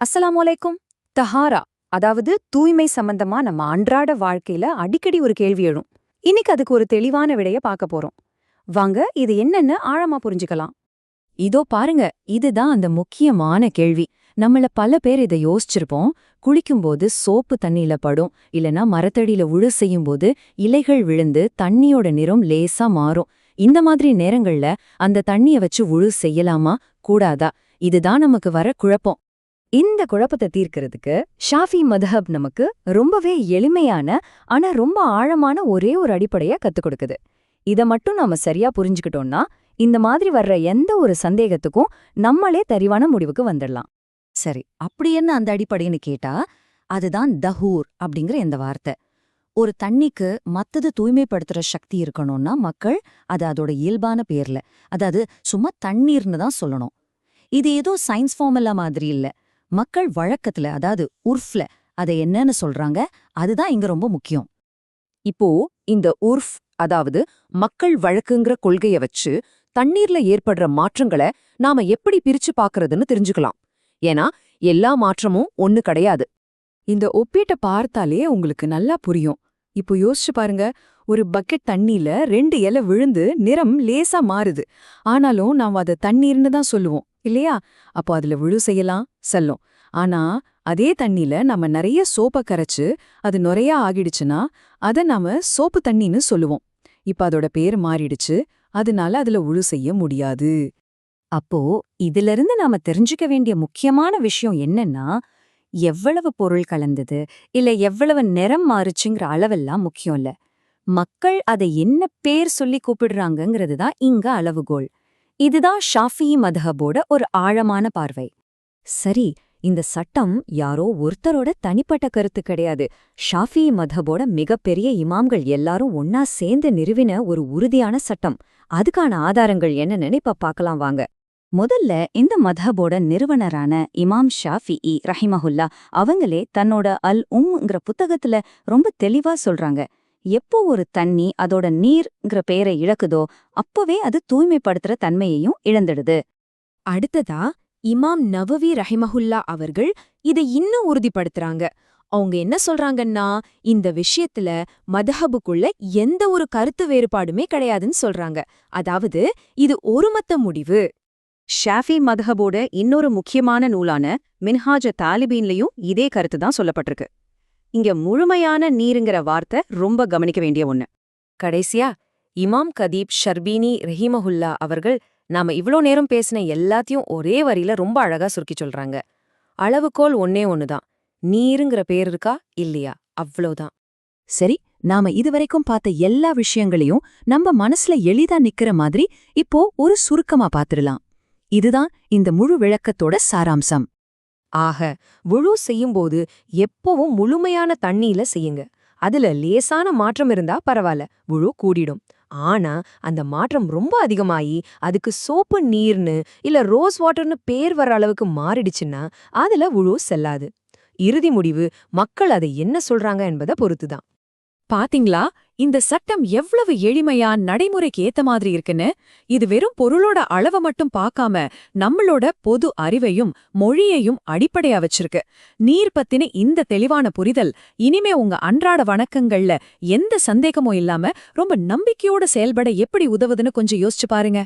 அஸ்ஸலாமு அலைக்கும். தஹாரா, அதாவது தூய்மை சம்பந்தமா நம்ம அன்றாட வாழ்க்கையில அடிக்கடி ஒரு கேள்வி எழும். இன்னைக்கு அதுக்கு ஒரு தெளிவான விடைய பார்க்க போறோம். வாங்க இது என்னன்னு ஆழமா புரிஞ்சுக்கலாம். இதோ பாருங்க, இதுதான் அந்த முக்கியமான கேள்வி. நம்மள பல பேர் இதை யோசிச்சிருப்போம். குளிக்கும்போது சோப்பு தண்ணியில படும், இல்லனா மரத்தடியில உழு செய்யும்போது இலைகள் விழுந்து தண்ணியோட நிறம் லேசா மாறும். இந்த மாதிரி நேரங்கள்ல அந்த தண்ணிய வச்சு உழு செய்யலாமா கூடாதா? இதுதான் நமக்கு வர குழப்பம். இந்த குழப்பத்தை தீர்க்கிறதுக்கு ஷாஃபி மத்ஹப் நமக்கு ரொம்பவே எளிமையான ஆனா ரொம்ப ஆழமான ஒரே ஒரு அடிப்படையா கத்துக் கொடுக்குது. இத மட்டும் நாம சரியா புரிஞ்சுக்கிட்டோம்னா இந்த மாதிரி வர்ற எந்த ஒரு சந்தேகத்துக்கும் நம்மளே தெரிவான முடிவுக்கு வந்துடலாம். சரி, அப்படி என்ன அந்த அடிப்படைன்னு கேட்டா அதுதான் தஹூர் அப்படிங்கிற இந்த வார்த்தை. ஒரு தண்ணிக்கு மத்தது தூய்மைப்படுத்துற சக்தி இருக்கணும்னா மக்கள் அது அதோட இயல்பான பேர்ல, அதாவது சும்மா தண்ணீர்னு தான் சொல்லணும். இது ஏதோ சயின்ஸ் ஃபார்முலா மாதிரி இல்ல, மக்கள் வழக்கத்துல, அதாவது உர்ஃப்ல அதை என்னன்னு சொல்றாங்க, அதுதான் இங்க ரொம்ப முக்கியம். இப்போ இந்த உர்ஃப், அதாவது மக்கள் வழக்குங்கிற கொள்கைய வச்சு தண்ணீர்ல ஏற்படுற மாற்றங்களை நாம எப்படி பிரிச்சு பாக்குறதுன்னு தெரிஞ்சுக்கலாம். ஏன்னா எல்லா மாற்றமும் ஒண்ணு கிடையாது. இந்த ஒப்பீட்டை பார்த்தாலே உங்களுக்கு நல்லா புரியும். இப்போ யோசிச்சு பாருங்க, ஒரு பக்கெட் தண்ணியில 2 இலை விழுந்து நிறம் லேசா மாறுது. ஆனாலும் நாம் அதை தண்ணீர்னு தான் சொல்லுவோம் இல்லையா? அப்போ அதுல விழு செய்யலாம் செல்லும். ஆனா அதே தண்ணியில நம்ம நிறைய சோப்பை கரைச்சு அது நுரையா ஆகிடுச்சுன்னா அதை நாம சோப்பு தண்ணின்னு சொல்லுவோம். இப்ப அதோட பேர் மாறிடுச்சு, அதனால அதுல உழு செய்ய முடியாது. அப்போ இதிலிருந்து நாம தெரிஞ்சுக்க வேண்டிய முக்கியமான விஷயம் என்னன்னா, எவ்வளவு பொருள் கலந்தது இல்ல எவ்வளவு நிறம் மாறுச்சுங்கிற அளவெல்லாம் முக்கியம் இல்ல. மக்கள் அதை என்ன பேர் சொல்லி கூப்பிடுறாங்கங்கிறது தான் இங்க அளவுகோல். இதுதான் ஷாஃபி மத்ஹபோட ஒரு ஆழமான பார்வை. சரி, இந்த சட்டம் யாரோ ஒருத்தரோட தனிப்பட்ட கருத்து கிடையாது. ஷாஃபி மத்ஹபோட மிகப்பெரிய இமாம்கள் எல்லாரும் ஒன்னா சேர்ந்து நிறுவின ஒரு உறுதியான சட்டம். அதுக்கான ஆதாரங்கள் என்னன்னு இப்ப பார்க்கலாம் வாங்க. முதல்ல இந்த மத்ஹபோட நிறுவனரான இமாம் ஷாஃபிஇ ரஹிமஹுல்லா அவங்களே தன்னோட அல்-உம்ங்கிற புத்தகத்துல ரொம்ப தெளிவா சொல்றாங்க. எப்போ ஒரு தண்ணி அதோட நீர்ங்கிற பெயரை இழக்குதோ அப்பவே அது தூய்மைப்படுத்துற தன்மையையும் இழந்துடுது. அடுத்ததா இமாம் நவவி ரஹிமஹுல்லா அவர்கள் இதை இன்னும் உறுதிப்படுத்துறாங்க. அவங்க என்ன சொல்றாங்கன்னா, இந்த விஷயத்துல மதஹபுக்குள்ள எந்த ஒரு கருத்து வேறுபாடுமே கிடையாதுன்னு சொல்றாங்க. அதாவது இது ஒருமத்த முடிவு. ஷாஃபி மத்ஹபோட இன்னொரு முக்கியமான நூலான மின்ஹாஜ தாலிபீன்லயும் இதே கருத்து தான் சொல்லப்பட்டிருக்கு. இங்க முழுமையான நீருங்கிற வார்த்தை ரொம்ப கவனிக்க வேண்டிய ஒண்ணு. கடைசியா இமாம் கதீப் ஷர்பீனி ரஹிமஹுல்லா அவர்கள் நாம இவ்ளோ நேரம் பேசின எல்லாத்தையும் ஒரே வரியில ரொம்ப அழகா சுருக்கி சொல்றாங்க. அளவுகோல் ஒன்னே ஒண்ணுதான், நீருங்கிற பேர் இருக்கா இல்லையா, அவ்வளோதான். சரி, நாம இதுவரைக்கும் பார்த்த எல்லா விஷயங்களையும் நம்ம மனசுல எளிதா நிக்கிற மாதிரி இப்போ ஒரு சுருக்கமா பாத்துடலாம். இதுதான் இந்த முழு விளக்கத்தோட சாராம்சம். ஆக, வுழு செய்யும்போது எப்பவும் முழுமையான தண்ணியில செய்யுங்க. அதுல லேசான மாற்றம் இருந்தா பரவாயில்ல, வுழு கூடிடும். ஆனா அந்த மாற்றம் ரொம்ப அதிகமாயி அதுக்கு சோப்பு நீர்னு இல்ல ரோஸ் வாட்டர்னு பேர் வர அளவுக்கு மாறிடுச்சுன்னா அதுல வுழு செல்லாது. இறுதி முடிவு மக்கள் அதை என்ன சொல்றாங்க என்பதை பொறுத்துதான். பாத்தீங்களா, இந்த சட்டம் எவ்வளவு எளிமையா நடைமுறைக்கு ஏத்த மாதிரி இருக்குன்னு? இது வெறும் பொருளோட அளவை மட்டும் பார்க்காம நம்மளோட பொது அறிவையும் மொழியையும் அடிப்படையா வச்சிருக்கு. நீர் பத்தின இந்த தெளிவான புரிதல் இனிமே உங்க அன்றாட வணக்கங்கள்ல எந்த சந்தேகமும் இல்லாம ரொம்ப நம்பிக்கையோட செயல்பட எப்படி உதவுதுன்னு கொஞ்சம் யோசிச்சு பாருங்க.